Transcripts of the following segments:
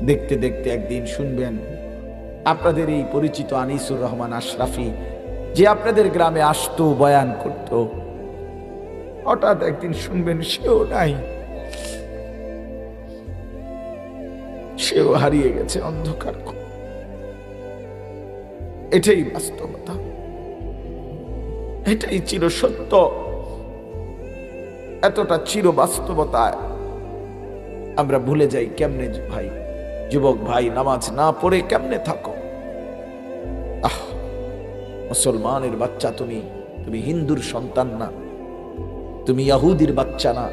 দেখতে দেখতে একদিন শুনবেন আপনাদের এই পরিচিত আনিসুর রহমান আশরাফি, যে আপনাদের গ্রামে আসতো, বয়ান করত, হঠাৎ একদিন শুনবেন সেও নাই, সেও হারিয়ে গেছে অন্ধকার। এটাই বাস্তবতা, এটাই চিরসত্য। এতটা চির বাস্তবতায় আমরা ভুলে যাই কেমনে। ভাই, যুবক ভাই, নামাজ না পড়ে কেমনে থাকো? মুসলমানের বাচ্চা তুমি, তুমি হিন্দুর সন্তান না, তুমি ইহুদির বাচ্চা না,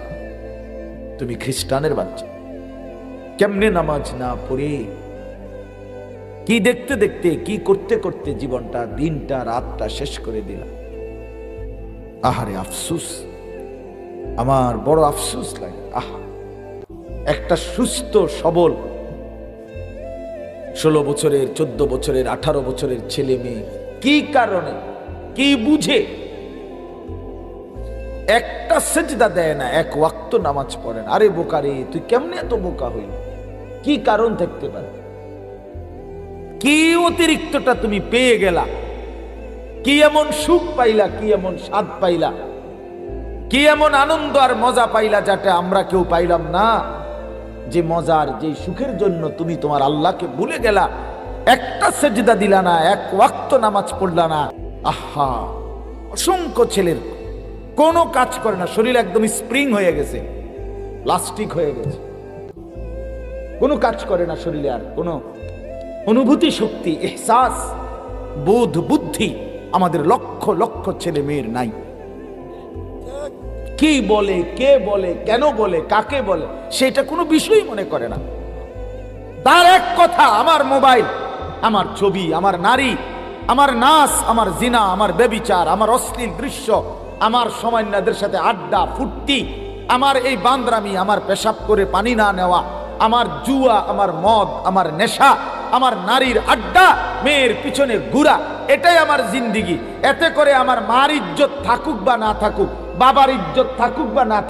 তুমি খ্রিস্টানের বাচ্চা। কেমনে নামাজ না পড়ে, কি দেখতে দেখতে, কি করতে করতে জীবনটা, দিনটা, রাতটা শেষ করে দিলাম। আহারে আফসুস, আমার বড় আফসুস লাগে। একটা সুস্থ সবল 16 বছরের, 14 বছরের, 18 বছরের ছেলে মেয়ে কি কারণে, কি বুঝে একটা সেজদা দেয় না, এক ওয়াক্ত নামাজ পড়ে না? আরে বোকারে, তুই কেমনে এত বোকা হইল? কি কারণ থাকতে পারে? কি অতিরিক্তটা তুমি পেয়ে গেলা? কি এমন সুখ পাইলা, কি এমন স্বাদ পাইলা, কি এমন আনন্দ আর মজা পাইলা যাতে আমরা কেউ পাইলাম না? যে মজার, যে সুখের জন্য তুমি তোমার আল্লাহকে ভুলে গেলা, একটা সেজদা দিলা না, এক ওয়াক্ত নামাজ পড়লা না। অসংখ্য ছেলের কোনো কাজ করে না, শরীর একদম স্প্রিং হয়ে গেছে, প্লাস্টিক হয়ে গেছে, কোনো কাজ করে না শরীরে, আর কোনো অনুভূতি শক্তি, এহসাস, বোধ, বুদ্ধি আমাদের লক্ষ লক্ষ ছেলে মেয়ের নাই। কি বলে, কে বলে, কেন বলে, কাকে বলে, সেটা কোনো বিষয় মনে করে না। তার এক কথা, আমার মোবাইল, আমার ছবি, আমার নারী, আমার নাচ, আমার জিনা, আমার ব্যভিচার, আমার অশ্লীল দৃশ্য, আমার সময়নাদের সাথে আড্ডা ফুর্তি, আমার এই বান্দরামি, আমার পেশাব করে পানি না নেওয়া, আমার জুয়া, আমার মদ, আমার নেশা, আমার নারীর আড্ডা, মেয়ের পিছনে ঘুরা, এটাই আমার জিন্দিগি। এতে করে আমার মার ইজ্জত থাকুক বা না থাকুক, বাবার ইজ্জত থাকুক বা না থাকুক,